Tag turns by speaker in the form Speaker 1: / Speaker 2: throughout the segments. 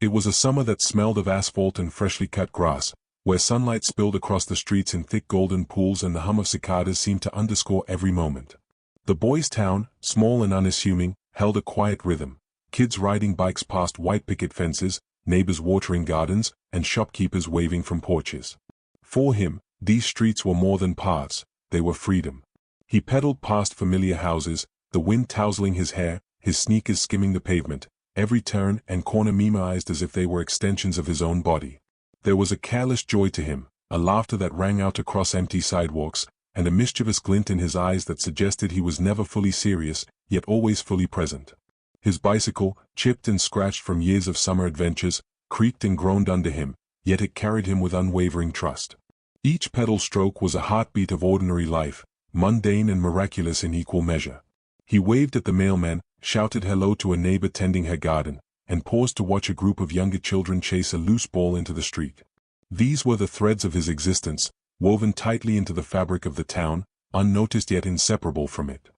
Speaker 1: It was a summer that smelled of asphalt and freshly cut grass, where sunlight spilled across the streets in thick golden pools and the hum of cicadas seemed to underscore every moment. The boys' town, small and unassuming, held a quiet rhythm. Kids riding bikes past white picket fences, neighbors watering gardens, and shopkeepers waving from porches. For him, these streets were more than paths, they were freedom. He pedaled past familiar houses, the wind tousling his hair, his sneakers skimming the pavement, every turn and corner memorized as if they were extensions of his own body. There was a careless joy to him, a laughter that rang out across empty sidewalks, and a mischievous glint in his eyes that suggested he was never fully serious, yet always fully present. His bicycle, chipped and scratched from years of summer adventures, creaked and groaned under him, yet it carried him with unwavering trust. Each pedal stroke was a heartbeat of ordinary life, mundane and miraculous in equal measure. He waved at the mailman, shouted hello to a neighbor tending her garden, and paused to watch a group of younger children chase a loose ball into the street. These were the threads of his existence, woven tightly into the fabric of the town, unnoticed yet inseparable from it.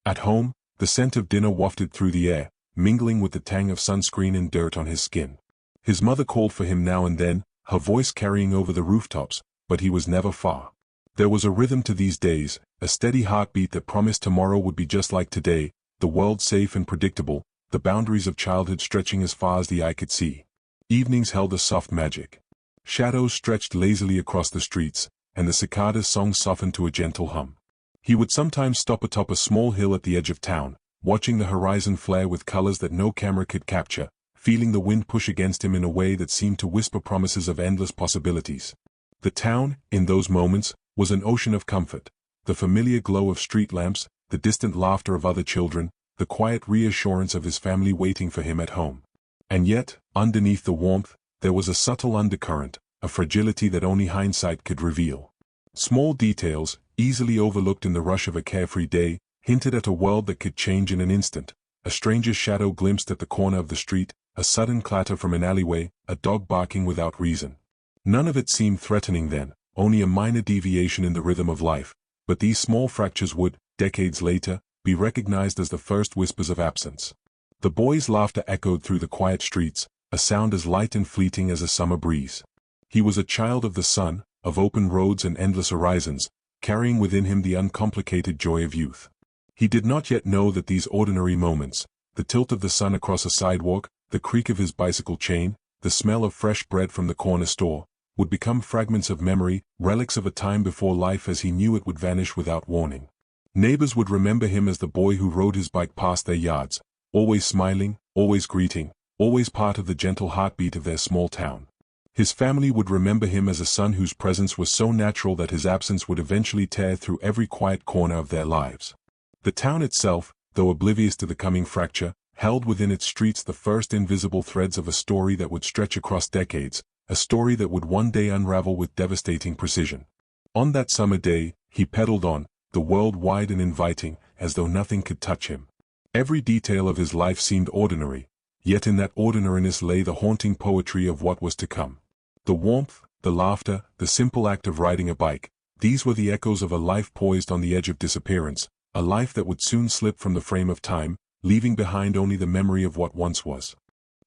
Speaker 1: At home, the scent of dinner wafted through the air, mingling with the tang of sunscreen and dirt on his skin. His mother called for him now and then, her voice carrying over the rooftops, but he was never far. There was a rhythm to these days, a steady heartbeat that promised tomorrow would be just like today, the world safe and predictable, the boundaries of childhood stretching as far as the eye could see. Evenings held a soft magic. Shadows stretched lazily across the streets, and the cicadas' song softened to a gentle hum. He would sometimes stop atop a small hill at the edge of town, watching the horizon flare with colors that no camera could capture, feeling the wind push against him in a way that seemed to whisper promises of endless possibilities. The town, in those moments, was an ocean of comfort, the familiar glow of street lamps, the distant laughter of other children, the quiet reassurance of his family waiting for him at home. And yet, underneath the warmth, there was a subtle undercurrent, a fragility that only hindsight could reveal. Small details, easily overlooked in the rush of a carefree day, hinted at a world that could change in an instant. A stranger's shadow glimpsed at the corner of the street, a sudden clatter from an alleyway, a dog barking without reason. None of it seemed threatening then, only a minor deviation in the rhythm of life, but these small fractures would, decades later, be recognized as the first whispers of absence. The boy's laughter echoed through the quiet streets, a sound as light and fleeting as a summer breeze. He was a child of the sun, of open roads and endless horizons, carrying within him the uncomplicated joy of youth. He did not yet know that these ordinary moments, the tilt of the sun across a sidewalk, the creak of his bicycle chain, the smell of fresh bread from the corner store, would become fragments of memory, relics of a time before life as he knew it would vanish without warning. Neighbors would remember him as the boy who rode his bike past their yards, always smiling, always greeting, always part of the gentle heartbeat of their small town. His family would remember him as a son whose presence was so natural that his absence would eventually tear through every quiet corner of their lives. The town itself, though oblivious to the coming fracture, held within its streets the first invisible threads of a story that would stretch across decades, a story that would one day unravel with devastating precision. On that summer day, he pedaled on, the world wide and inviting, as though nothing could touch him. Every detail of his life seemed ordinary, yet in that ordinariness lay the haunting poetry of what was to come. The warmth, the laughter, the simple act of riding a bike, these were the echoes of a life poised on the edge of disappearance, a life that would soon slip from the frame of time, leaving behind only the memory of what once was.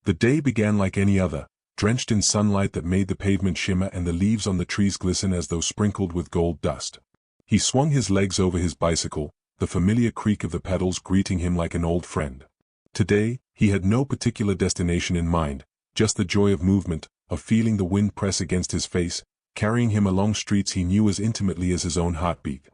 Speaker 1: The day began like any other, drenched in sunlight that made the pavement shimmer and the leaves on the trees glisten as though sprinkled with gold dust. He swung his legs over his bicycle, the familiar creak of the pedals greeting him like an old friend. Today, he had no particular destination in mind, just the joy of movement, of feeling the wind press against his face, carrying him along streets he knew as intimately as his own heartbeat.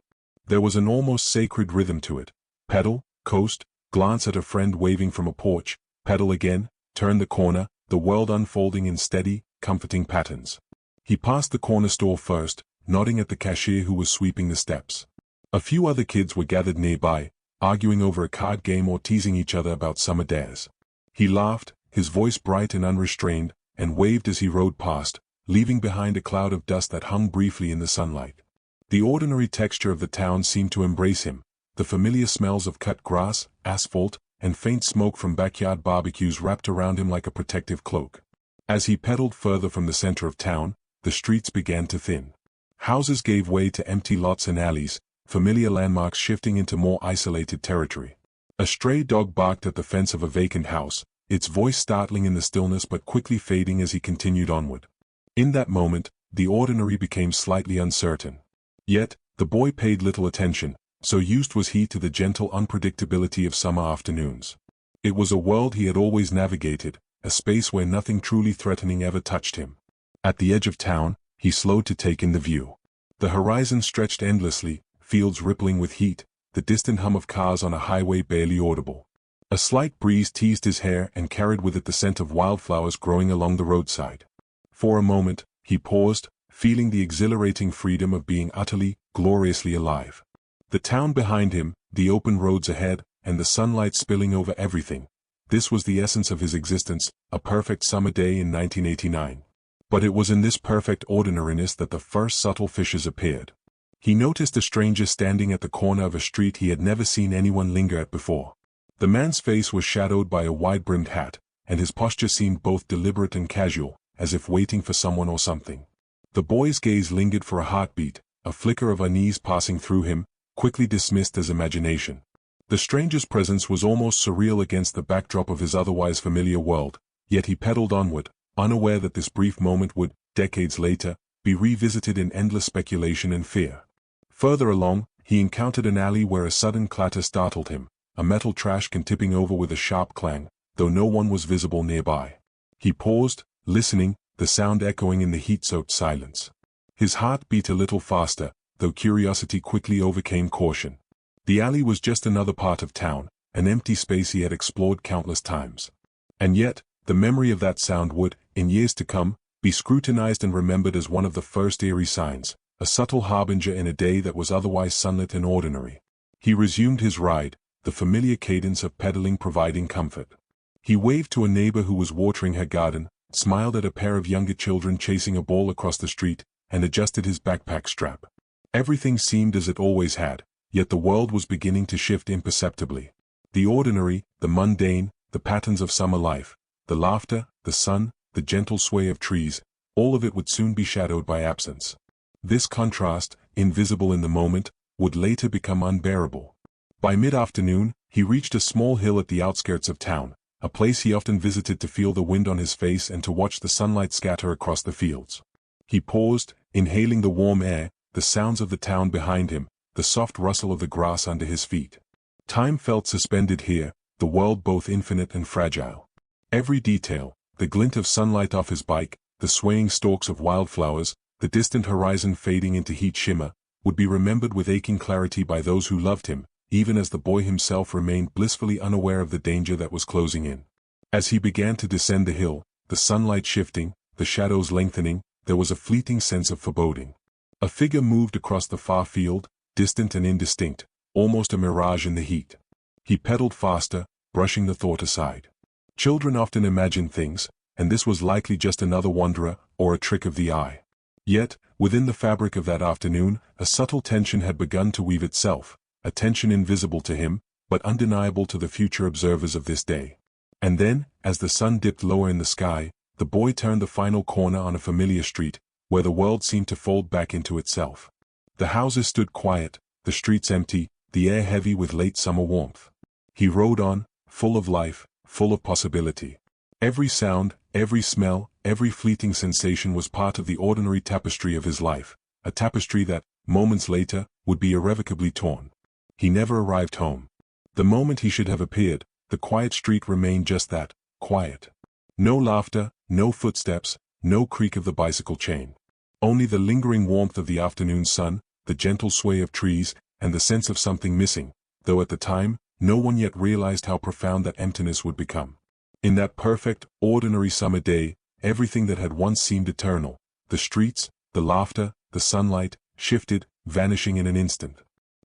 Speaker 1: There was an almost sacred rhythm to it. Pedal, coast, glance at a friend waving from a porch, pedal again, turn the corner, the world unfolding in steady, comforting patterns. He passed the corner store first, nodding at the cashier who was sweeping the steps. A few other kids were gathered nearby, arguing over a card game or teasing each other about summer dares. He laughed, his voice bright and unrestrained, and waved as he rode past, leaving behind a cloud of dust that hung briefly in the sunlight. The ordinary texture of the town seemed to embrace him, the familiar smells of cut grass, asphalt, and faint smoke from backyard barbecues wrapped around him like a protective cloak. As he pedaled further from the center of town, the streets began to thin. Houses gave way to empty lots and alleys, familiar landmarks shifting into more isolated territory. A stray dog barked at the fence of a vacant house, its voice startling in the stillness but quickly fading as he continued onward. In that moment, the ordinary became slightly uncertain. Yet, the boy paid little attention, so used was he to the gentle unpredictability of summer afternoons. It was a world he had always navigated, a space where nothing truly threatening ever touched him. At the edge of town, he slowed to take in the view. The horizon stretched endlessly, fields rippling with heat, the distant hum of cars on a highway barely audible. A slight breeze teased his hair and carried with it the scent of wildflowers growing along the roadside. For a moment, he paused, feeling the exhilarating freedom of being utterly, gloriously alive. The town behind him, the open roads ahead, and the sunlight spilling over everything. This was the essence of his existence, a perfect summer day in 1989. But it was in this perfect ordinariness that the first subtle fissures appeared. He noticed a stranger standing at the corner of a street he had never seen anyone linger at before. The man's face was shadowed by a wide-brimmed hat, and his posture seemed both deliberate and casual, as if waiting for someone or something. The boy's gaze lingered for a heartbeat, a flicker of unease passing through him, quickly dismissed as imagination. The stranger's presence was almost surreal against the backdrop of his otherwise familiar world, yet he pedaled onward, unaware that this brief moment would, decades later, be revisited in endless speculation and fear. Further along, he encountered an alley where a sudden clatter startled him, a metal trash can tipping over with a sharp clang, though no one was visible nearby. He paused, listening, the sound echoing in the heat-soaked silence. His heart beat a little faster, though curiosity quickly overcame caution. The alley was just another part of town, an empty space he had explored countless times. And yet, the memory of that sound would, in years to come, be scrutinized and remembered as one of the first eerie signs, a subtle harbinger in a day that was otherwise sunlit and ordinary. He resumed his ride, the familiar cadence of pedaling providing comfort. He waved to a neighbor who was watering her garden, smiled at a pair of younger children chasing a ball across the street, and adjusted his backpack strap. Everything seemed as it always had, yet the world was beginning to shift imperceptibly. The ordinary, the mundane, the patterns of summer life, the laughter, the sun, the gentle sway of trees, all of it would soon be shadowed by absence. This contrast, invisible in the moment, would later become unbearable. By mid-afternoon, he reached a small hill at the outskirts of town, a place he often visited to feel the wind on his face and to watch the sunlight scatter across the fields. He paused, inhaling the warm air, the sounds of the town behind him, the soft rustle of the grass under his feet. Time felt suspended here, the world both infinite and fragile. Every detail, the glint of sunlight off his bike, the swaying stalks of wildflowers, the distant horizon fading into heat shimmer, would be remembered with aching clarity by those who loved him, even as the boy himself remained blissfully unaware of the danger that was closing in. As he began to descend the hill, the sunlight shifting, the shadows lengthening, there was a fleeting sense of foreboding. A figure moved across the far field, distant and indistinct, almost a mirage in the heat. He pedaled faster, brushing the thought aside. Children often imagine things, and this was likely just another wanderer, or a trick of the eye. Yet, within the fabric of that afternoon, a subtle tension had begun to weave itself, a tension invisible to him, but undeniable to the future observers of this day. And then, as the sun dipped lower in the sky, the boy turned the final corner on a familiar street, where the world seemed to fold back into itself. The houses stood quiet, the streets empty, the air heavy with late summer warmth. He rode on, full of life, full of possibility. Every sound, every smell, every fleeting sensation was part of the ordinary tapestry of his life, a tapestry that, moments later, would be irrevocably torn. He never arrived home. The moment he should have appeared, the quiet street remained just that, quiet. No laughter, no footsteps, no creak of the bicycle chain. Only the lingering warmth of the afternoon sun, the gentle sway of trees, and the sense of something missing, though at the time, no one yet realized how profound that emptiness would become. In that perfect, ordinary summer day, everything that had once seemed eternal, the streets, the laughter, the sunlight, shifted, vanishing in an instant.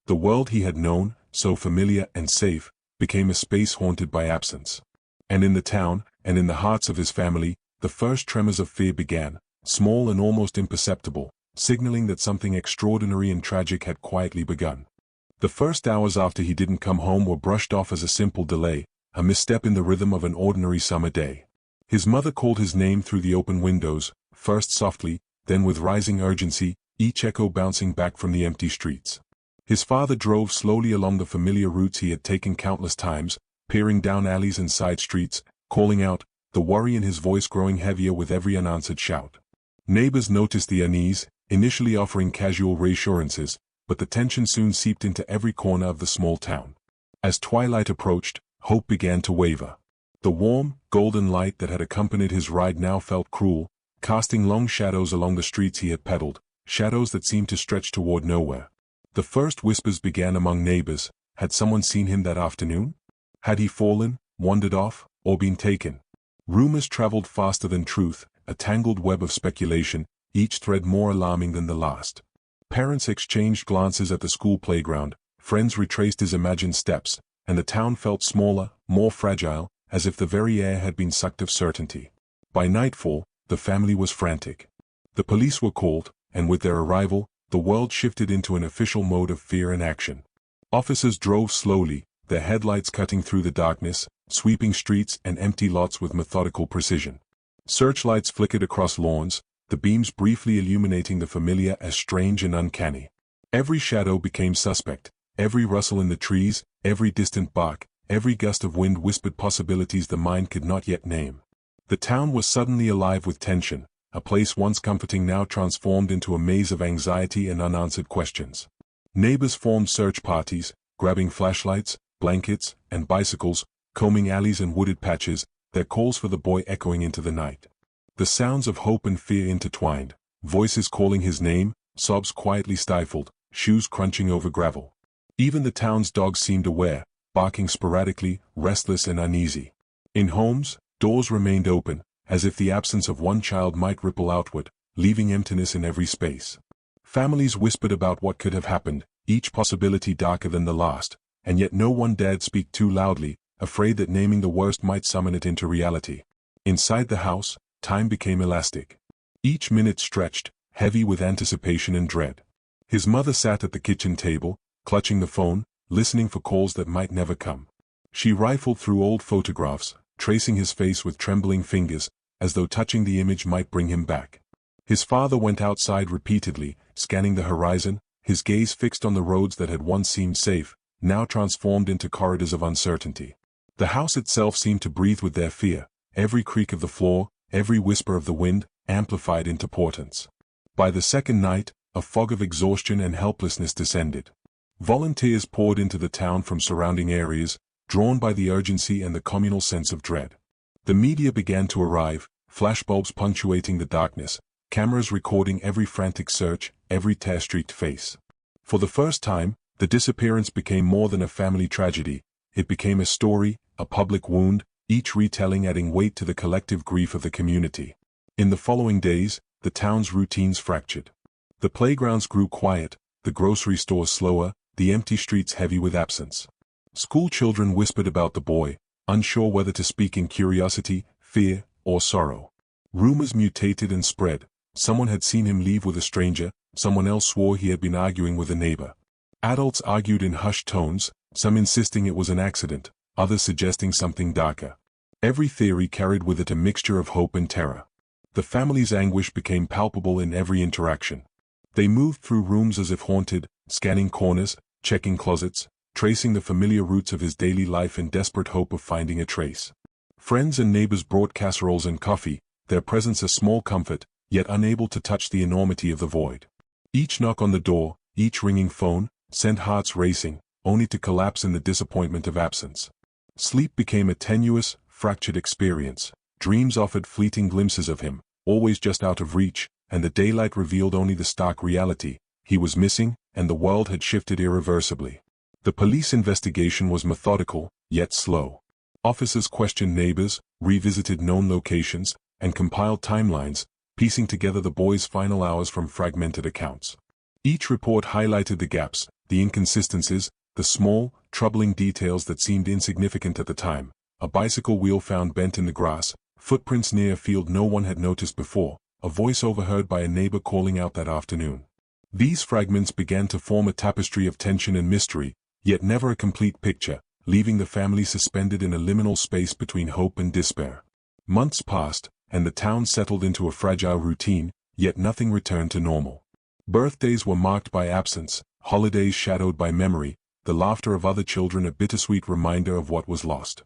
Speaker 1: The world he had known, so familiar and safe, became a space haunted by absence. And in the town, and in the hearts of his family, the first tremors of fear began, small and almost imperceptible, signaling that something extraordinary and tragic had quietly begun. The first hours after he didn't come home were brushed off as a simple delay, a misstep in the rhythm of an ordinary summer day. His mother called his name through the open windows, first softly, then with rising urgency, each echo bouncing back from the empty streets. His father drove slowly along the familiar routes he had taken countless times, peering down alleys and side streets, calling out, the worry in his voice growing heavier with every unanswered shout. Neighbors noticed the unease, initially offering casual reassurances, but the tension soon seeped into every corner of the small town. As twilight approached, hope began to waver. The warm, golden light that had accompanied his ride now felt cruel, casting long shadows along the streets he had pedaled, shadows that seemed to stretch toward nowhere. The first whispers began among neighbors. Had someone seen him that afternoon? Had he fallen, wandered off, or been taken? Rumors traveled faster than truth, a tangled web of speculation, each thread more alarming than the last. Parents exchanged glances at the school playground, friends retraced his imagined steps, and the town felt smaller, more fragile, as if the very air had been sucked of certainty. By nightfall, the family was frantic. The police were called, and with their arrival, the world shifted into an official mode of fear and action. Officers drove slowly, their headlights cutting through the darkness, sweeping streets and empty lots with methodical precision. Searchlights flickered across lawns, the beams briefly illuminating the familiar as strange and uncanny. Every shadow became suspect, every rustle in the trees, every distant bark, every gust of wind whispered possibilities the mind could not yet name. The town was suddenly alive with tension, a place once comforting now transformed into a maze of anxiety and unanswered questions. Neighbors formed search parties, grabbing flashlights, blankets, and bicycles, combing alleys and wooded patches, their calls for the boy echoing into the night. The sounds of hope and fear intertwined, voices calling his name, sobs quietly stifled, shoes crunching over gravel. Even the town's dogs seemed aware, barking sporadically, restless and uneasy. In homes, doors remained open, as if the absence of one child might ripple outward, leaving emptiness in every space. Families whispered about what could have happened, each possibility darker than the last, and yet no one dared speak too loudly, afraid that naming the worst might summon it into reality. Inside the house, time became elastic. Each minute stretched, heavy with anticipation and dread. His mother sat at the kitchen table, clutching the phone, listening for calls that might never come. She rifled through old photographs, tracing his face with trembling fingers, as though touching the image might bring him back. His father went outside repeatedly, scanning the horizon, his gaze fixed on the roads that had once seemed safe, now transformed into corridors of uncertainty. The house itself seemed to breathe with their fear, every creak of the floor, every whisper of the wind, amplified into portents. By the second night, a fog of exhaustion and helplessness descended. Volunteers poured into the town from surrounding areas, drawn by the urgency and the communal sense of dread. The media began to arrive, flashbulbs punctuating the darkness, cameras recording every frantic search, every tear-streaked face. For the first time, the disappearance became more than a family tragedy. It became a story, a public wound, each retelling adding weight to the collective grief of the community. In the following days, the town's routines fractured. The playgrounds grew quiet, the grocery stores slower, the empty streets heavy with absence. School children whispered about the boy, unsure whether to speak in curiosity, fear, or sorrow. Rumors mutated and spread. Someone had seen him leave with a stranger, someone else swore he had been arguing with a neighbor. Adults argued in hushed tones, some insisting it was an accident, others suggesting something darker. Every theory carried with it a mixture of hope and terror. The family's anguish became palpable in every interaction. They moved through rooms as if haunted, scanning corners, checking closets, tracing the familiar routes of his daily life in desperate hope of finding a trace. Friends and neighbors brought casseroles and coffee, their presence a small comfort, yet unable to touch the enormity of the void. Each knock on the door, each ringing phone, sent hearts racing, only to collapse in the disappointment of absence. Sleep became a tenuous, fractured experience. Dreams offered fleeting glimpses of him, always just out of reach, and the daylight revealed only the stark reality. He was missing, and the world had shifted irreversibly. The police investigation was methodical, yet slow. Officers questioned neighbors, revisited known locations, and compiled timelines, piecing together the boy's final hours from fragmented accounts. Each report highlighted the gaps, the inconsistencies, the small, troubling details that seemed insignificant at the time. A bicycle wheel found bent in the grass, footprints near a field no one had noticed before, a voice overheard by a neighbor calling out that afternoon. These fragments began to form a tapestry of tension and mystery, yet never a complete picture, leaving the family suspended in a liminal space between hope and despair. Months passed, and the town settled into a fragile routine, yet nothing returned to normal. Birthdays were marked by absence, holidays shadowed by memory, the laughter of other children a bittersweet reminder of what was lost.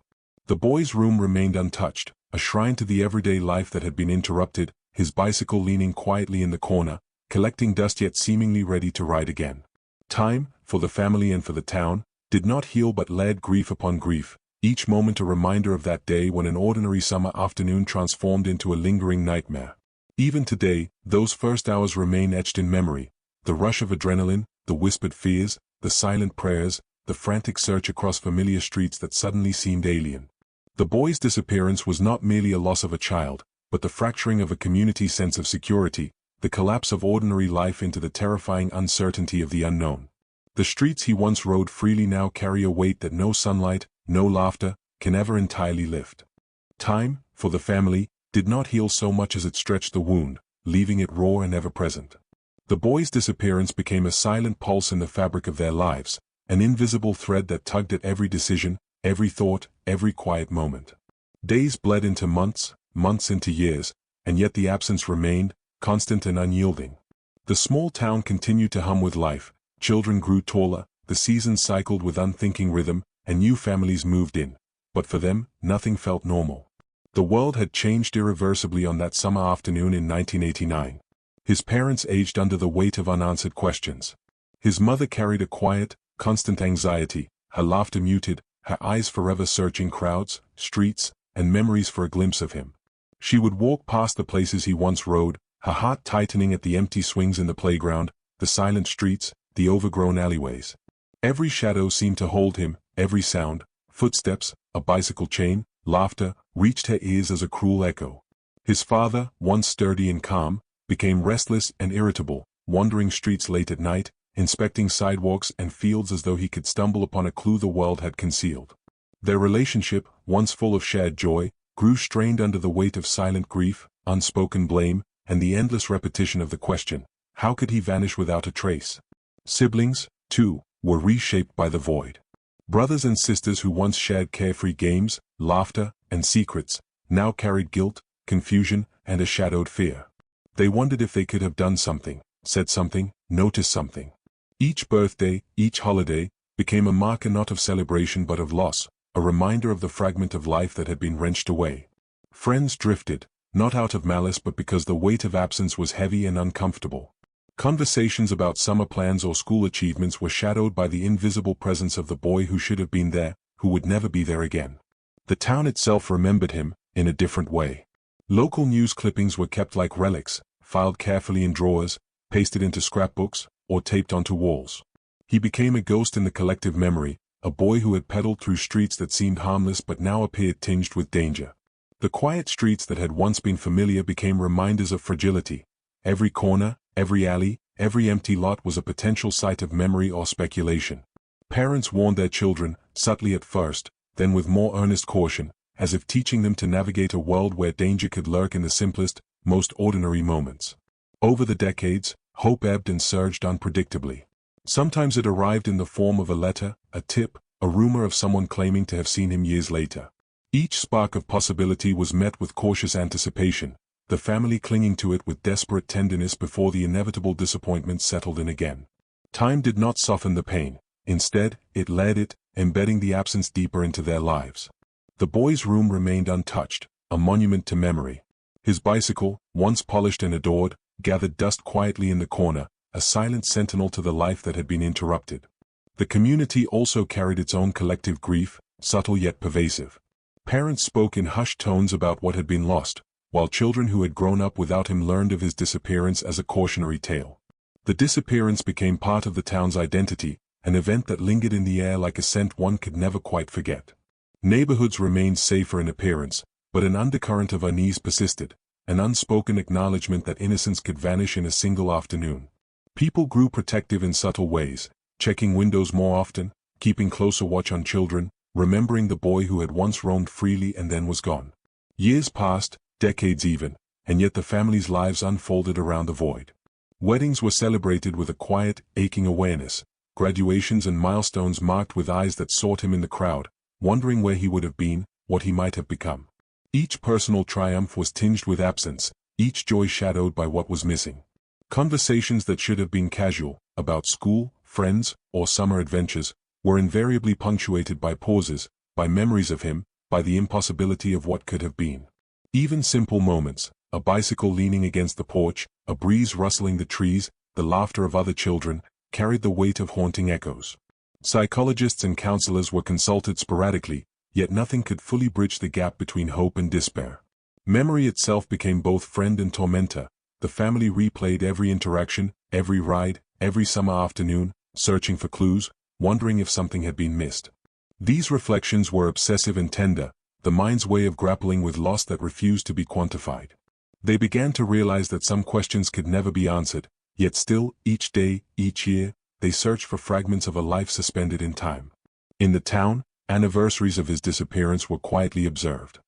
Speaker 1: The boy's room remained untouched, a shrine to the everyday life that had been interrupted, his bicycle leaning quietly in the corner, collecting dust yet seemingly ready to ride again. Time, for the family and for the town, did not heal but laid grief upon grief, each moment a reminder of that day when an ordinary summer afternoon transformed into a lingering nightmare. Even today, those first hours remain etched in memory, the rush of adrenaline, the whispered fears, the silent prayers, the frantic search across familiar streets that suddenly seemed alien. The boy's disappearance was not merely a loss of a child, but the fracturing of a community's sense of security, the collapse of ordinary life into the terrifying uncertainty of the unknown. The streets he once rode freely now carry a weight that no sunlight, no laughter, can ever entirely lift. Time, for the family, did not heal so much as it stretched the wound, leaving it raw and ever-present. The boy's disappearance became a silent pulse in the fabric of their lives, an invisible thread that tugged at every decision, every thought, every quiet moment. Days bled into months, months into years, and yet the absence remained, constant and unyielding. The small town continued to hum with life, children grew taller, the seasons cycled with unthinking rhythm, and new families moved in. But for them, nothing felt normal. The world had changed irreversibly on that summer afternoon in 1989. His parents aged under the weight of unanswered questions. His mother carried a quiet, constant anxiety, her laughter muted, her eyes forever searching crowds, streets, and memories for a glimpse of him. She would walk past the places he once rode, her heart tightening at the empty swings in the playground, the silent streets, the overgrown alleyways. Every shadow seemed to hold him, every sound, footsteps, a bicycle chain, laughter, reached her ears as a cruel echo. His father, once sturdy and calm, became restless and irritable, wandering streets late at night, inspecting sidewalks and fields as though he could stumble upon a clue the world had concealed. Their relationship, once full of shared joy, grew strained under the weight of silent grief, unspoken blame, and the endless repetition of the question, how could he vanish without a trace? Siblings, too, were reshaped by the void. Brothers and sisters who once shared carefree games, laughter, and secrets, now carried guilt, confusion, and a shadowed fear. They wondered if they could have done something, said something, noticed something. Each birthday, each holiday, became a marker not of celebration but of loss, a reminder of the fragment of life that had been wrenched away. Friends drifted, not out of malice but because the weight of absence was heavy and uncomfortable. Conversations about summer plans or school achievements were shadowed by the invisible presence of the boy who should have been there, who would never be there again. The town itself remembered him, in a different way. Local news clippings were kept like relics, filed carefully in drawers, pasted into scrapbooks, or taped onto walls. He became a ghost in the collective memory, a boy who had pedaled through streets that seemed harmless but now appeared tinged with danger. The quiet streets that had once been familiar became reminders of fragility. Every corner, every alley, every empty lot was a potential site of memory or speculation. Parents warned their children, subtly at first, then with more earnest caution, as if teaching them to navigate a world where danger could lurk in the simplest, most ordinary moments. Over the decades, hope ebbed and surged unpredictably. Sometimes it arrived in the form of a letter, a tip, a rumor of someone claiming to have seen him years later. Each spark of possibility was met with cautious anticipation, the family clinging to it with desperate tenderness before the inevitable disappointment settled in again. Time did not soften the pain. Instead, it led it, embedding the absence deeper into their lives. The boy's room remained untouched, a monument to memory. His bicycle, once polished and adored, gathered dust quietly in the corner, a silent sentinel to the life that had been interrupted. The community also carried its own collective grief, subtle yet pervasive. Parents spoke in hushed tones about what had been lost, while children who had grown up without him learned of his disappearance as a cautionary tale. The disappearance became part of the town's identity, an event that lingered in the air like a scent one could never quite forget. Neighborhoods remained safer in appearance, but an undercurrent of unease persisted, an unspoken acknowledgement that innocence could vanish in a single afternoon. People grew protective in subtle ways, checking windows more often, keeping closer watch on children, remembering the boy who had once roamed freely and then was gone. Years passed, decades even, and yet the family's lives unfolded around the void. Weddings were celebrated with a quiet, aching awareness, graduations and milestones marked with eyes that sought him in the crowd, wondering where he would have been, what he might have become. Each personal triumph was tinged with absence, each joy shadowed by what was missing. Conversations that should have been casual, about school, friends, or summer adventures, were invariably punctuated by pauses, by memories of him, by the impossibility of what could have been. Even simple moments, a bicycle leaning against the porch, a breeze rustling the trees, the laughter of other children, carried the weight of haunting echoes. Psychologists and counselors were consulted sporadically, yet nothing could fully bridge the gap between hope and despair. Memory itself became both friend and tormentor. The family replayed every interaction, every ride, every summer afternoon, searching for clues, wondering if something had been missed. These reflections were obsessive and tender, the mind's way of grappling with loss that refused to be quantified. They began to realize that some questions could never be answered, yet still, each day, each year, they searched for fragments of a life suspended in time. In the town, anniversaries of his disappearance were quietly observed.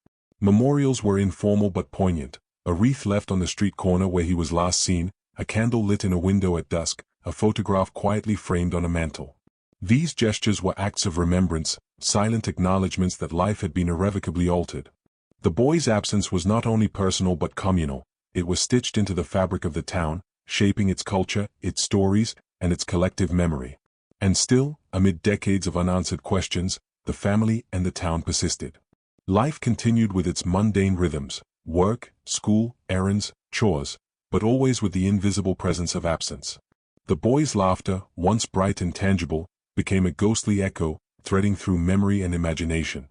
Speaker 1: Memorials were informal but poignant, a wreath left on the street corner where he was last seen, a candle lit in a window at dusk, a photograph quietly framed on a mantel. These gestures were acts of remembrance, silent acknowledgments that life had been irrevocably altered. The boy's absence was not only personal but communal, it was stitched into the fabric of the town, shaping its culture, its stories, and its collective memory. And still, amid decades of unanswered questions, the family and the town persisted. Life continued with its mundane rhythms, work, school, errands, chores, but always with the invisible presence of absence. The boy's laughter, once bright and tangible, became a ghostly echo, threading through memory and imagination.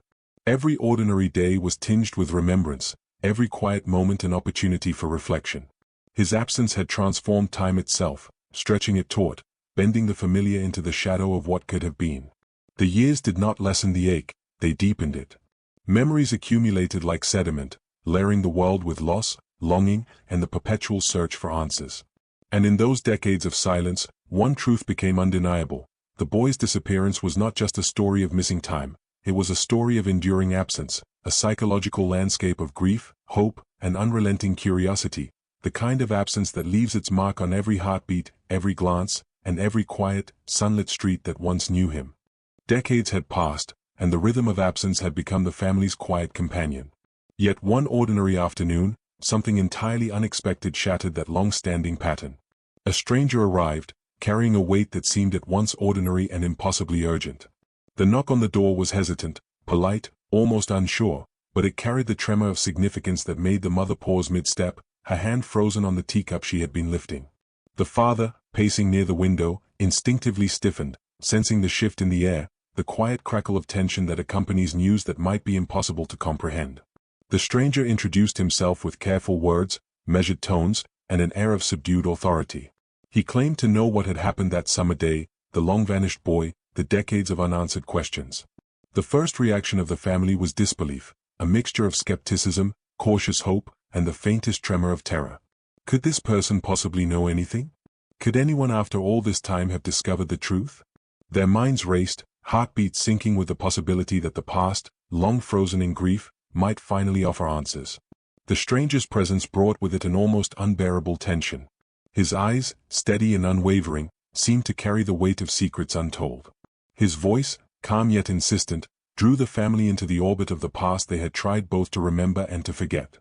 Speaker 1: Every ordinary day was tinged with remembrance, every quiet moment an opportunity for reflection. His absence had transformed time itself, stretching it taut, bending the familiar into the shadow of what could have been. The years did not lessen the ache, they deepened it. Memories accumulated like sediment, layering the world with loss, longing, and the perpetual search for answers. And in those decades of silence, one truth became undeniable. The boy's disappearance was not just a story of missing time, it was a story of enduring absence, a psychological landscape of grief, hope, and unrelenting curiosity, the kind of absence that leaves its mark on every heartbeat, every glance, and every quiet, sunlit street that once knew him. Decades had passed, and the rhythm of absence had become the family's quiet companion. Yet one ordinary afternoon, something entirely unexpected shattered that long-standing pattern. A stranger arrived, carrying a weight that seemed at once ordinary and impossibly urgent. The knock on the door was hesitant, polite, almost unsure, but it carried the tremor of significance that made the mother pause mid-step, her hand frozen on the teacup she had been lifting. The father, pacing near the window, instinctively stiffened, sensing the shift in the air, the quiet crackle of tension that accompanies news that might be impossible to comprehend. The stranger introduced himself with careful words, measured tones, and an air of subdued authority. He claimed to know what had happened that summer day, the long-vanished boy, the decades of unanswered questions. The first reaction of the family was disbelief, a mixture of skepticism, cautious hope, and the faintest tremor of terror. Could this person possibly know anything? Could anyone after all this time have discovered the truth? Their minds raced, heartbeats sinking with the possibility that the past, long frozen in grief, might finally offer answers. The stranger's presence brought with it an almost unbearable tension. His eyes, steady and unwavering, seemed to carry the weight of secrets untold. His voice, calm yet insistent, drew the family into the orbit of the past they had tried both to remember and to forget.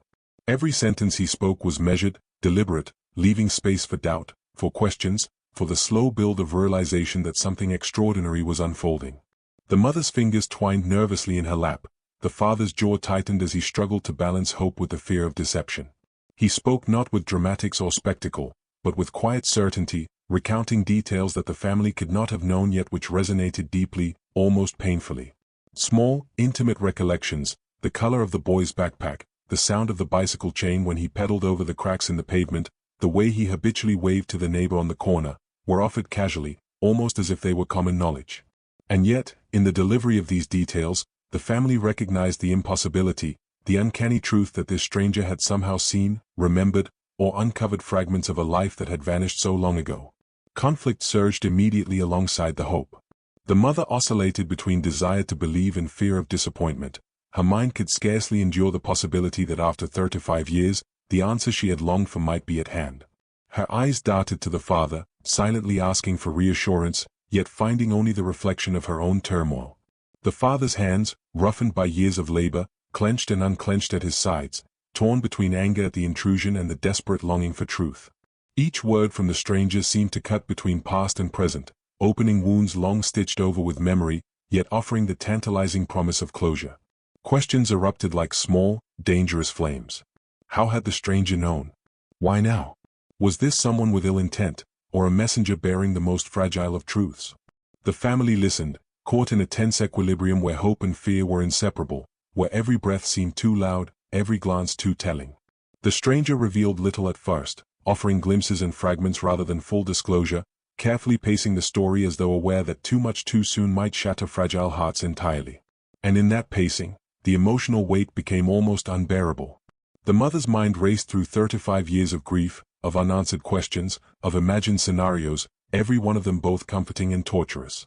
Speaker 1: Every sentence he spoke was measured, deliberate, leaving space for doubt, for questions, for the slow build of realization that something extraordinary was unfolding. The mother's fingers twined nervously in her lap, the father's jaw tightened as he struggled to balance hope with the fear of deception. He spoke not with dramatics or spectacle, but with quiet certainty, recounting details that the family could not have known yet which resonated deeply, almost painfully. Small, intimate recollections, the color of the boy's backpack, the sound of the bicycle chain when he pedaled over the cracks in the pavement, the way he habitually waved to the neighbor on the corner, were offered casually, almost as if they were common knowledge. And yet, in the delivery of these details, the family recognized the impossibility, the uncanny truth that this stranger had somehow seen, remembered, or uncovered fragments of a life that had vanished so long ago. Conflict surged immediately alongside the hope. The mother oscillated between desire to believe and fear of disappointment. Her mind could scarcely endure the possibility that after 35 years, the answer she had longed for might be at hand. Her eyes darted to the father, silently asking for reassurance, yet finding only the reflection of her own turmoil. The father's hands, roughened by years of labor, clenched and unclenched at his sides, torn between anger at the intrusion and the desperate longing for truth. Each word from the stranger seemed to cut between past and present, opening wounds long stitched over with memory, yet offering the tantalizing promise of closure. Questions erupted like small, dangerous flames. How had the stranger known? Why now? Was this someone with ill intent, or a messenger bearing the most fragile of truths? The family listened, caught in a tense equilibrium where hope and fear were inseparable, where every breath seemed too loud, every glance too telling. The stranger revealed little at first, offering glimpses and fragments rather than full disclosure, carefully pacing the story as though aware that too much too soon might shatter fragile hearts entirely. And in that pacing, the emotional weight became almost unbearable. The mother's mind raced through 35 years of grief, of unanswered questions, of imagined scenarios, every one of them both comforting and torturous.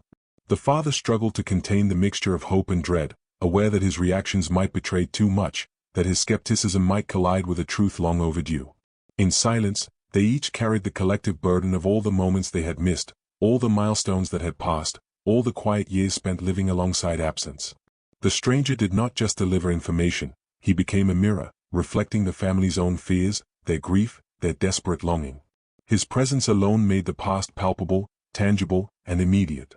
Speaker 1: The father struggled to contain the mixture of hope and dread, aware that his reactions might betray too much, that his skepticism might collide with a truth long overdue. In silence, they each carried the collective burden of all the moments they had missed, all the milestones that had passed, all the quiet years spent living alongside absence. The stranger did not just deliver information, he became a mirror, reflecting the family's own fears, their grief, their desperate longing. His presence alone made the past palpable, tangible, and immediate.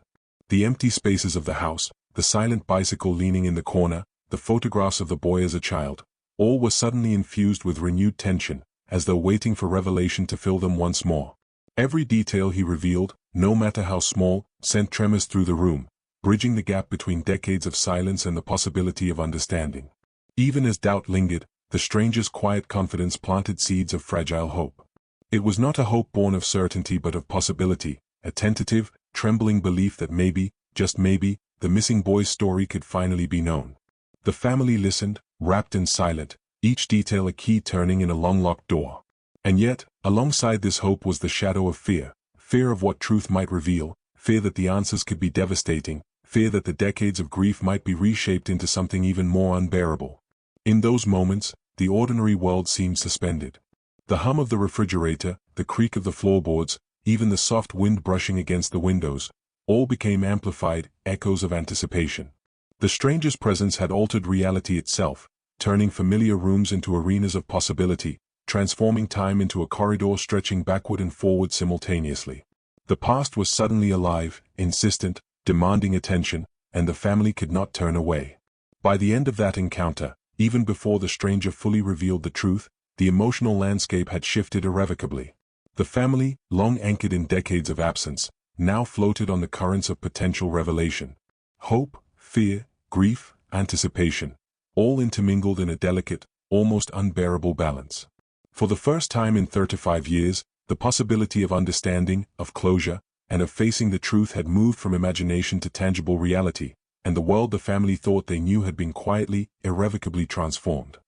Speaker 1: The empty spaces of the house, the silent bicycle leaning in the corner, the photographs of the boy as a child, all were suddenly infused with renewed tension, as though waiting for revelation to fill them once more. Every detail he revealed, no matter how small, sent tremors through the room, bridging the gap between decades of silence and the possibility of understanding. Even as doubt lingered, the stranger's quiet confidence planted seeds of fragile hope. It was not a hope born of certainty but of possibility, a tentative, trembling belief that maybe, just maybe, the missing boy's story could finally be known. The family listened, wrapped and silent, each detail a key turning in a long-locked door. And yet, alongside this hope was the shadow of fear, fear of what truth might reveal, fear that the answers could be devastating, fear that the decades of grief might be reshaped into something even more unbearable. In those moments, the ordinary world seemed suspended. The hum of the refrigerator, the creak of the floorboards, even the soft wind brushing against the windows, all became amplified echoes of anticipation. The stranger's presence had altered reality itself, turning familiar rooms into arenas of possibility, transforming time into a corridor stretching backward and forward simultaneously. The past was suddenly alive, insistent, demanding attention, and the family could not turn away. By the end of that encounter, even before the stranger fully revealed the truth, the emotional landscape had shifted irrevocably. The family, long anchored in decades of absence, now floated on the currents of potential revelation. Hope, fear, grief, anticipation, all intermingled in a delicate, almost unbearable balance. For the first time in 35 years, the possibility of understanding, of closure, and of facing the truth had moved from imagination to tangible reality, and the world the family thought they knew had been quietly, irrevocably transformed.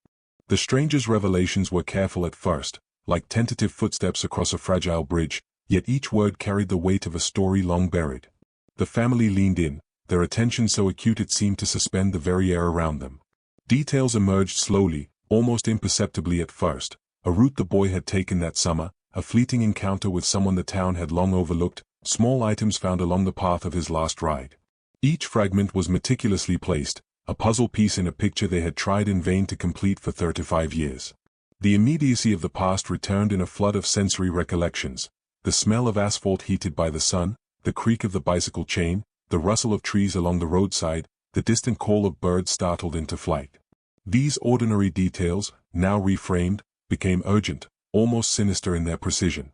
Speaker 1: The stranger's revelations were careful at first, like tentative footsteps across a fragile bridge, yet each word carried the weight of a story long buried. The family leaned in, their attention so acute it seemed to suspend the very air around them. Details emerged slowly, almost imperceptibly at first: a route the boy had taken that summer, a fleeting encounter with someone the town had long overlooked, small items found along the path of his last ride. Each fragment was meticulously placed, a puzzle piece in a picture they had tried in vain to complete for 35 years. The immediacy of the past returned in a flood of sensory recollections: the smell of asphalt heated by the sun, the creak of the bicycle chain, the rustle of trees along the roadside, the distant call of birds startled into flight. These ordinary details, now reframed, became urgent, almost sinister in their precision.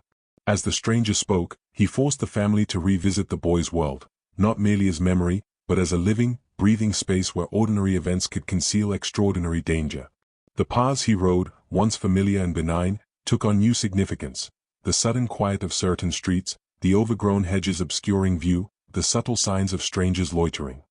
Speaker 1: As the stranger spoke, he forced the family to revisit the boy's world, not merely as memory, but as a living, breathing space where ordinary events could conceal extraordinary danger. The paths he rode, once familiar and benign, took on new significance: the sudden quiet of certain streets, the overgrown hedges obscuring view, the subtle signs of strangers loitering.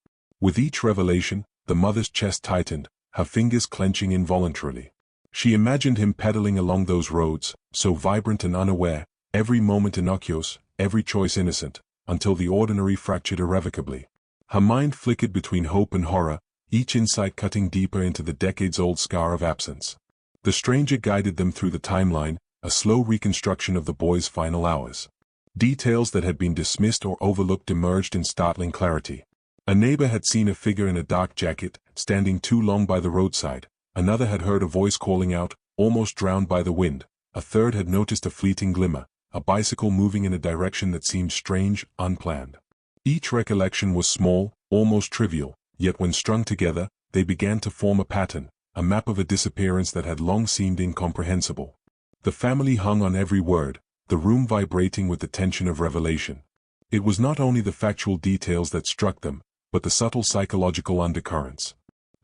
Speaker 1: With each revelation, the mother's chest tightened, her fingers clenching involuntarily. She imagined him pedaling along those roads, so vibrant and unaware, every moment innocuous, every choice innocent, until the ordinary fractured irrevocably. Her mind flickered between hope and horror, each insight cutting deeper into the decades-old scar of absence. The stranger guided them through the timeline, a slow reconstruction of the boy's final hours. Details that had been dismissed or overlooked emerged in startling clarity. A neighbor had seen a figure in a dark jacket, standing too long by the roadside. Another had heard a voice calling out, almost drowned by the wind. A third had noticed a fleeting glimmer, a bicycle moving in a direction that seemed strange, unplanned. Each recollection was small, almost trivial, yet when strung together, they began to form a pattern, a map of a disappearance that had long seemed incomprehensible. The family hung on every word, the room vibrating with the tension of revelation. It was not only the factual details that struck them, but the subtle psychological undercurrents.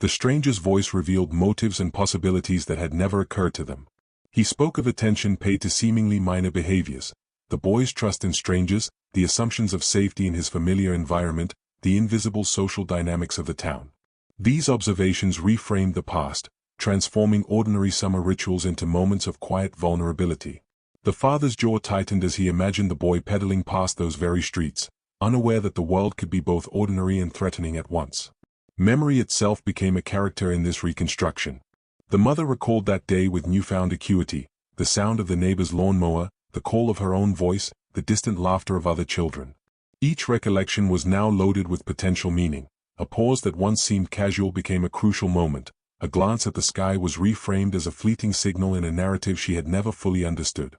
Speaker 1: The stranger's voice revealed motives and possibilities that had never occurred to them. He spoke of attention paid to seemingly minor behaviors, the boy's trust in strangers, the assumptions of safety in his familiar environment, the invisible social dynamics of the town. These observations reframed the past, transforming ordinary summer rituals into moments of quiet vulnerability. The father's jaw tightened as he imagined the boy pedaling past those very streets, unaware that the world could be both ordinary and threatening at once. Memory itself became a character in this reconstruction. The mother recalled that day with newfound acuity, the sound of the neighbor's lawnmower, the call of her own voice, the distant laughter of other children. Each recollection was now loaded with potential meaning. A pause that once seemed casual became a crucial moment. A glance at the sky was reframed as a fleeting signal in a narrative she had never fully understood.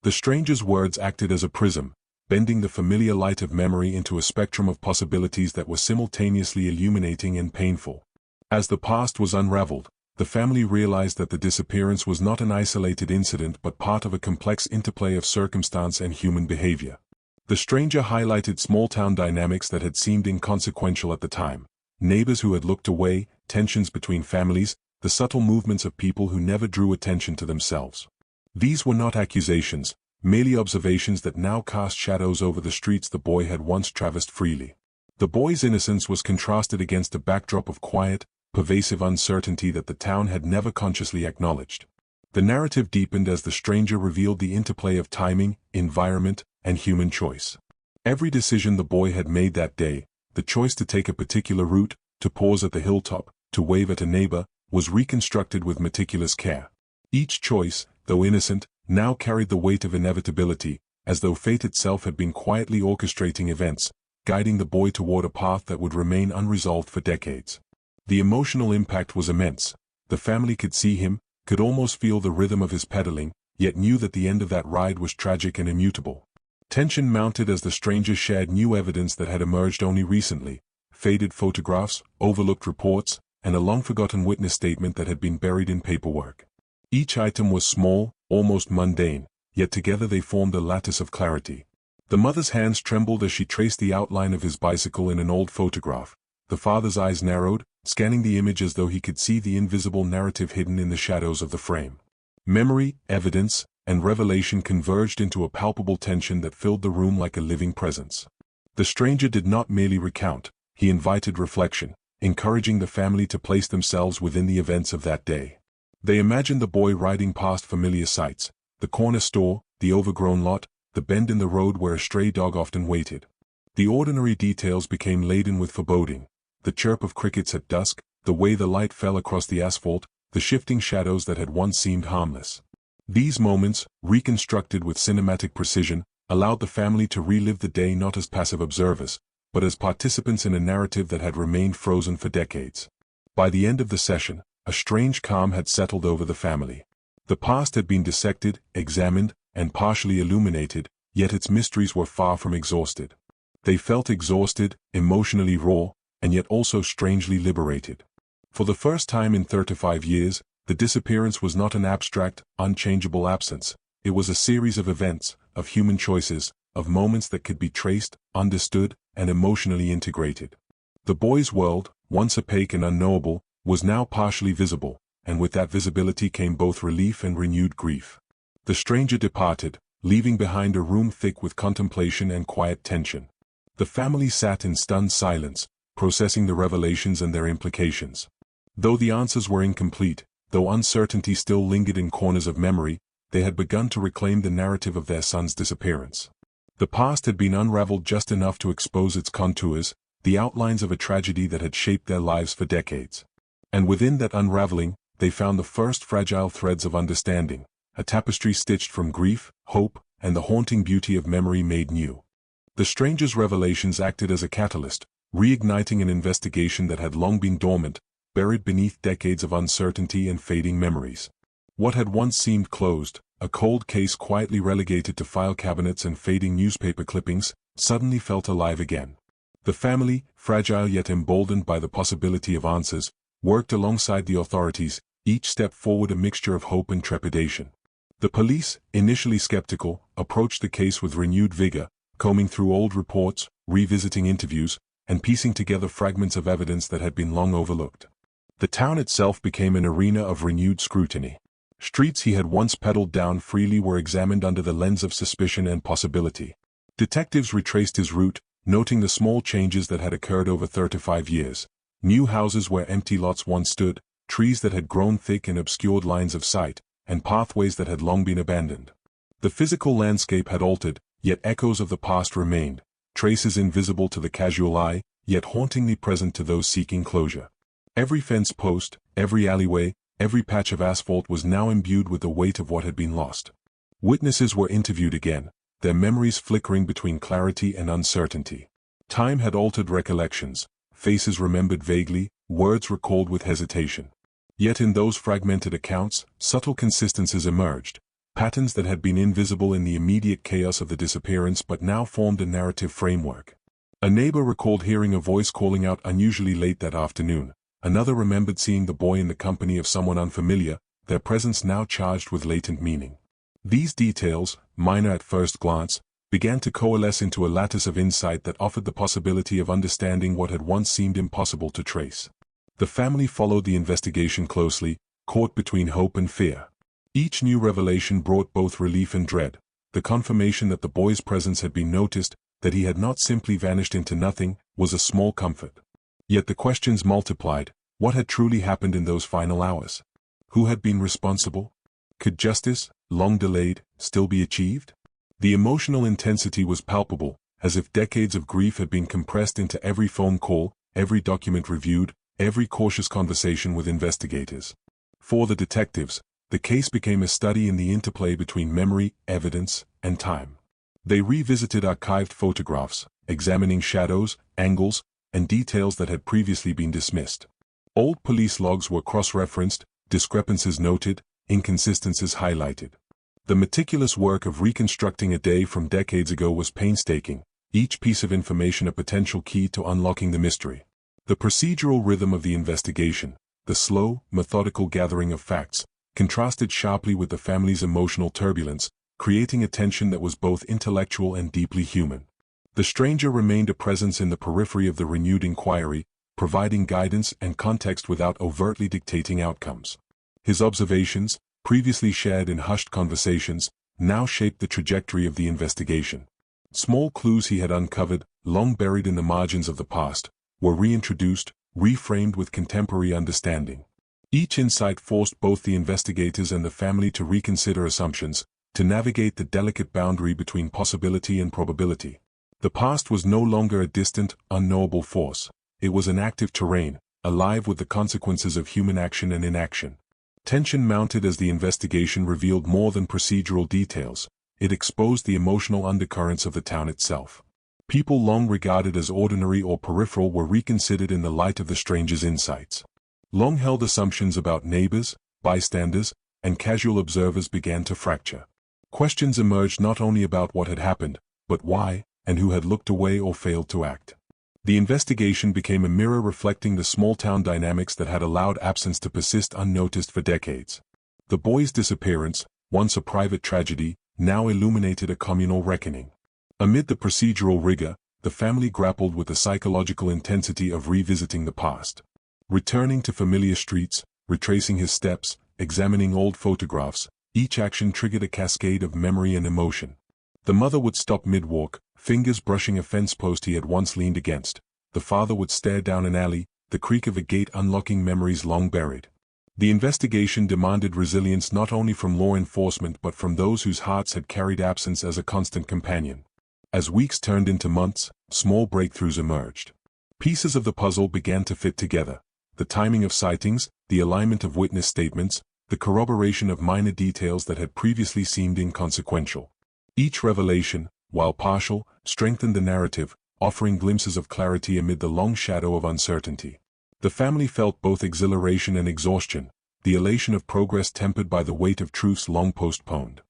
Speaker 1: The stranger's words acted as a prism, bending the familiar light of memory into a spectrum of possibilities that were simultaneously illuminating and painful. As the past was unraveled, the family realized that the disappearance was not an isolated incident but part of a complex interplay of circumstance and human behavior. The stranger highlighted small-town dynamics that had seemed inconsequential at the time. Neighbors who had looked away, tensions between families, the subtle movements of people who never drew attention to themselves. These were not accusations, merely observations that now cast shadows over the streets the boy had once traversed freely. The boy's innocence was contrasted against a backdrop of quiet, pervasive uncertainty that the town had never consciously acknowledged. The narrative deepened as the stranger revealed the interplay of timing, environment, and human choice. Every decision the boy had made that day, the choice to take a particular route, to pause at the hilltop, to wave at a neighbor, was reconstructed with meticulous care. Each choice, though innocent, now carried the weight of inevitability, as though fate itself had been quietly orchestrating events, guiding the boy toward a path that would remain unresolved for decades. The emotional impact was immense. The family could see him, could almost feel the rhythm of his pedaling, yet knew that the end of that ride was tragic and immutable. Tension mounted as the stranger shared new evidence that had emerged only recently, faded photographs, overlooked reports, and a long-forgotten witness statement that had been buried in paperwork. Each item was small, almost mundane, yet together they formed a lattice of clarity. The mother's hands trembled as she traced the outline of his bicycle in an old photograph. The father's eyes narrowed, scanning the image as though he could see the invisible narrative hidden in the shadows of the frame. Memory, evidence, and revelation converged into a palpable tension that filled the room like a living presence. The stranger did not merely recount, he invited reflection, encouraging the family to place themselves within the events of that day. They imagined the boy riding past familiar sights, the corner store, the overgrown lot, the bend in the road where a stray dog often waited. The ordinary details became laden with foreboding, the chirp of crickets at dusk, the way the light fell across the asphalt, the shifting shadows that had once seemed harmless. These moments, reconstructed with cinematic precision, allowed the family to relive the day not as passive observers, but as participants in a narrative that had remained frozen for decades. By the end of the session, a strange calm had settled over the family. The past had been dissected, examined, and partially illuminated, yet its mysteries were far from exhausted. They felt exhausted, emotionally raw, and yet also strangely liberated. For the first time in 35 years, the disappearance was not an abstract, unchangeable absence. It was a series of events, of human choices, of moments that could be traced, understood, and emotionally integrated. The boy's world, once opaque and unknowable, was now partially visible, and with that visibility came both relief and renewed grief. The stranger departed, leaving behind a room thick with contemplation and quiet tension. The family sat in stunned silence, processing the revelations and their implications. Though the answers were incomplete, though uncertainty still lingered in corners of memory, they had begun to reclaim the narrative of their son's disappearance. The past had been unraveled just enough to expose its contours, the outlines of a tragedy that had shaped their lives for decades. And within that unraveling, they found the first fragile threads of understanding, a tapestry stitched from grief, hope, and the haunting beauty of memory made new. The stranger's revelations acted as a catalyst, reigniting an investigation that had long been dormant, buried beneath decades of uncertainty and fading memories. What had once seemed closed, a cold case quietly relegated to file cabinets and fading newspaper clippings, suddenly felt alive again. The family, fragile yet emboldened by the possibility of answers, worked alongside the authorities, each step forward a mixture of hope and trepidation. The police, initially skeptical, approached the case with renewed vigor, combing through old reports, revisiting interviews, and piecing together fragments of evidence that had been long overlooked. The town itself became an arena of renewed scrutiny. Streets he had once pedaled down freely were examined under the lens of suspicion and possibility. Detectives retraced his route, noting the small changes that had occurred over 35 years. New houses where empty lots once stood, trees that had grown thick and obscured lines of sight, and pathways that had long been abandoned. The physical landscape had altered, yet echoes of the past remained, traces invisible to the casual eye, yet hauntingly present to those seeking closure. Every fence post, every alleyway, every patch of asphalt was now imbued with the weight of what had been lost. Witnesses were interviewed again, their memories flickering between clarity and uncertainty. Time had altered recollections, faces remembered vaguely, words recalled with hesitation. Yet in those fragmented accounts, subtle consistencies emerged, patterns that had been invisible in the immediate chaos of the disappearance but now formed a narrative framework. A neighbor recalled hearing a voice calling out unusually late that afternoon. Another remembered seeing the boy in the company of someone unfamiliar, their presence now charged with latent meaning. These details, minor at first glance, began to coalesce into a lattice of insight that offered the possibility of understanding what had once seemed impossible to trace. The family followed the investigation closely, caught between hope and fear. Each new revelation brought both relief and dread, the confirmation that the boy's presence had been noticed, that he had not simply vanished into nothing, was a small comfort. Yet the questions multiplied. What had truly happened in those final hours? Who had been responsible? Could justice, long delayed, still be achieved? The emotional intensity was palpable, as if decades of grief had been compressed into every phone call, every document reviewed, every cautious conversation with investigators. For the detectives, the case became a study in the interplay between memory, evidence, and time. They revisited archived photographs, examining shadows, angles, and details that had previously been dismissed. Old police logs were cross-referenced, discrepancies noted, inconsistencies highlighted. The meticulous work of reconstructing a day from decades ago was painstaking, each piece of information a potential key to unlocking the mystery. The procedural rhythm of the investigation, the slow, methodical gathering of facts, contrasted sharply with the family's emotional turbulence, creating a tension that was both intellectual and deeply human. The stranger remained a presence in the periphery of the renewed inquiry, providing guidance and context without overtly dictating outcomes. His observations, previously shared in hushed conversations, now shaped the trajectory of the investigation. Small clues he had uncovered, long buried in the margins of the past, were reintroduced, reframed with contemporary understanding. Each insight forced both the investigators and the family to reconsider assumptions, to navigate the delicate boundary between possibility and probability. The past was no longer a distant, unknowable force. It was an active terrain, alive with the consequences of human action and inaction. Tension mounted as the investigation revealed more than procedural details. It exposed the emotional undercurrents of the town itself. People long regarded as ordinary or peripheral were reconsidered in the light of the stranger's insights. Long-held assumptions about neighbors, bystanders, and casual observers began to fracture. Questions emerged not only about what had happened, but why, and who had looked away or failed to act. The investigation became a mirror reflecting the small-town dynamics that had allowed absence to persist unnoticed for decades. The boy's disappearance, once a private tragedy, now illuminated a communal reckoning. Amid the procedural rigor, the family grappled with the psychological intensity of revisiting the past. Returning to familiar streets, retracing his steps, examining old photographs, each action triggered a cascade of memory and emotion. The mother would stop mid-walk, fingers brushing a fence post he had once leaned against. The father would stare down an alley, the creak of a gate unlocking memories long buried. The investigation demanded resilience not only from law enforcement but from those whose hearts had carried absence as a constant companion. As weeks turned into months, small breakthroughs emerged. Pieces of the puzzle began to fit together. The timing of sightings, the alignment of witness statements, the corroboration of minor details that had previously seemed inconsequential. Each revelation, while partial, strengthened the narrative, offering glimpses of clarity amid the long shadow of uncertainty. The family felt both exhilaration and exhaustion, the elation of progress tempered by the weight of truths long postponed.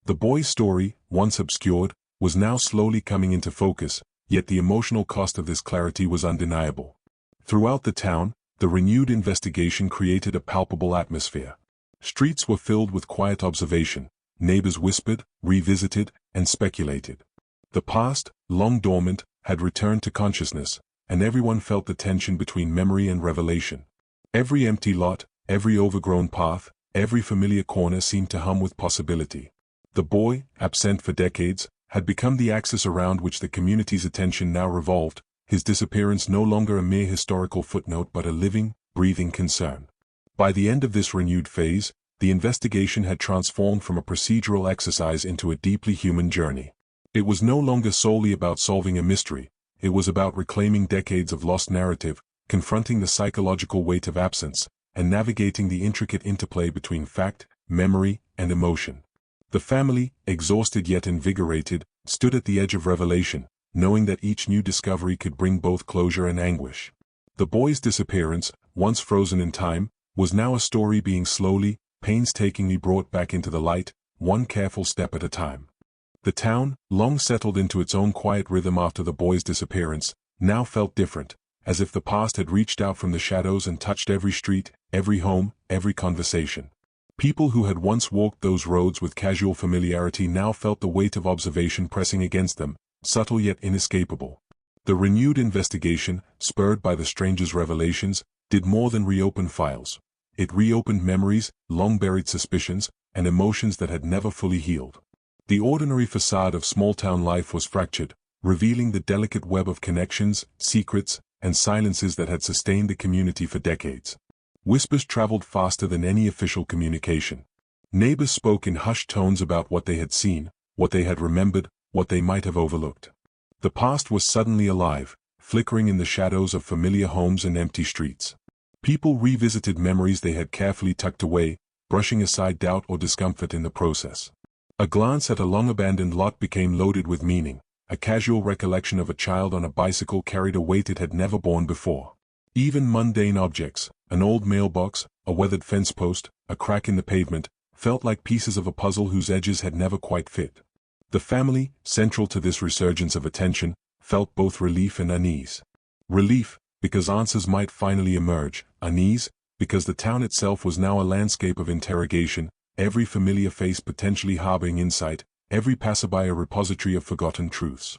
Speaker 1: The boy's story, once obscured, was now slowly coming into focus, yet the emotional cost of this clarity was undeniable. Throughout the town, the renewed investigation created a palpable atmosphere. Streets were filled with quiet observation, neighbors whispered, revisited, and speculated. The past, long dormant, had returned to consciousness, and everyone felt the tension between memory and revelation. Every empty lot, every overgrown path, every familiar corner seemed to hum with possibility. The boy, absent for decades, had become the axis around which the community's attention now revolved, his disappearance no longer a mere historical footnote but a living, breathing concern. By the end of this renewed phase, the investigation had transformed from a procedural exercise into a deeply human journey. It was no longer solely about solving a mystery, it was about reclaiming decades of lost narrative, confronting the psychological weight of absence, and navigating the intricate interplay between fact, memory, and emotion. The family, exhausted yet invigorated, stood at the edge of revelation, knowing that each new discovery could bring both closure and anguish. The boy's disappearance, once frozen in time, was now a story being slowly, painstakingly brought back into the light, one careful step at a time. The town, long settled into its own quiet rhythm after the boy's disappearance, now felt different, as if the past had reached out from the shadows and touched every street, every home, every conversation. People who had once walked those roads with casual familiarity now felt the weight of observation pressing against them, subtle yet inescapable. The renewed investigation, spurred by the stranger's revelations, did more than reopen files. It reopened memories, long-buried suspicions, and emotions that had never fully healed. The ordinary facade of small-town life was fractured, revealing the delicate web of connections, secrets, and silences that had sustained the community for decades. Whispers traveled faster than any official communication. Neighbors spoke in hushed tones about what they had seen, what they had remembered, what they might have overlooked. The past was suddenly alive, flickering in the shadows of familiar homes and empty streets. People revisited memories they had carefully tucked away, brushing aside doubt or discomfort in the process. A glance at a long-abandoned lot became loaded with meaning. A casual recollection of a child on a bicycle carried a weight it had never borne before. Even mundane objects, an old mailbox, a weathered fence post, a crack in the pavement, felt like pieces of a puzzle whose edges had never quite fit. The family, central to this resurgence of attention, felt both relief and unease. Relief, because answers might finally emerge; unease, because the town itself was now a landscape of interrogation, every familiar face potentially harboring insight, every passerby a repository of forgotten truths.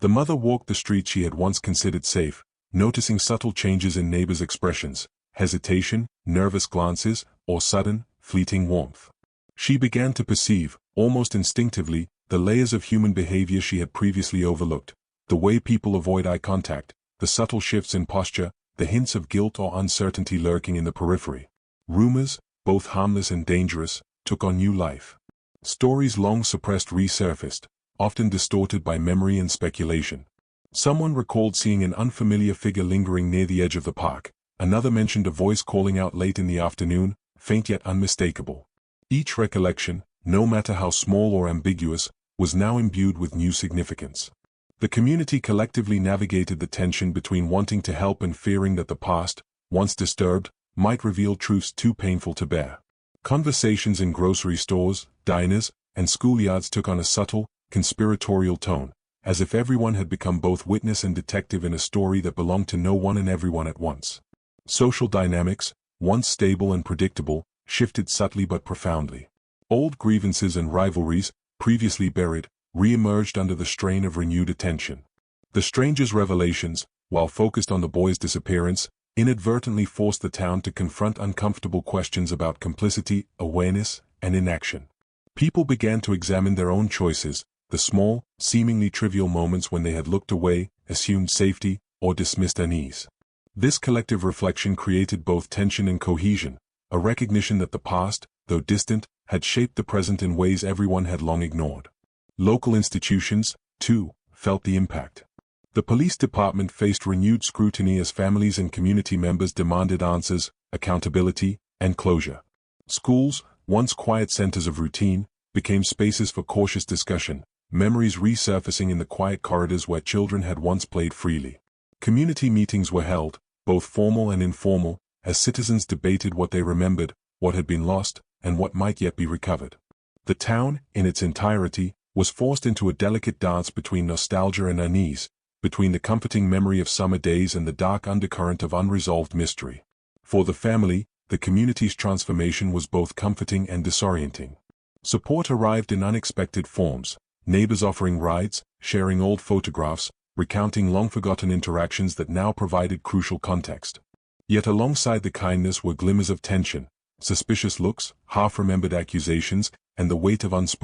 Speaker 1: The mother walked the street she had once considered safe, noticing subtle changes in neighbors' expressions, hesitation, nervous glances, or sudden, fleeting warmth. She began to perceive, almost instinctively, the layers of human behavior she had previously overlooked, the way people avoid eye contact, the subtle shifts in posture, the hints of guilt or uncertainty lurking in the periphery. Rumors, both harmless and dangerous, took on new life. Stories long suppressed resurfaced, often distorted by memory and speculation. Someone recalled seeing an unfamiliar figure lingering near the edge of the park. Another mentioned a voice calling out late in the afternoon, faint yet unmistakable. Each recollection, no matter how small or ambiguous, was now imbued with new significance. The community collectively navigated the tension between wanting to help and fearing that the past, once disturbed, might reveal truths too painful to bear. Conversations in grocery stores, diners, and schoolyards took on a subtle, conspiratorial tone, as if everyone had become both witness and detective in a story that belonged to no one and everyone at once. Social dynamics, once stable and predictable, shifted subtly but profoundly. Old grievances and rivalries, previously buried, re-emerged under the strain of renewed attention. The stranger's revelations, while focused on the boy's disappearance, inadvertently forced the town to confront uncomfortable questions about complicity, awareness, and inaction. People began to examine their own choices, the small, seemingly trivial moments when they had looked away, assumed safety, or dismissed unease. This collective reflection created both tension and cohesion, a recognition that the past, though distant, had shaped the present in ways everyone had long ignored. Local institutions, too, felt the impact. The police department faced renewed scrutiny as families and community members demanded answers, accountability, and closure. Schools, once quiet centers of routine, became spaces for cautious discussion, memories resurfacing in the quiet corridors where children had once played freely. Community meetings were held, both formal and informal, as citizens debated what they remembered, what had been lost, and what might yet be recovered. The town, in its entirety, was forced into a delicate dance between nostalgia and unease, between the comforting memory of summer days and the dark undercurrent of unresolved mystery. For the family, the community's transformation was both comforting and disorienting. Support arrived in unexpected forms, neighbors offering rides, sharing old photographs, recounting long-forgotten interactions that now provided crucial context. Yet alongside the kindness were glimmers of tension, suspicious looks, half-remembered accusations, and the weight of unspoken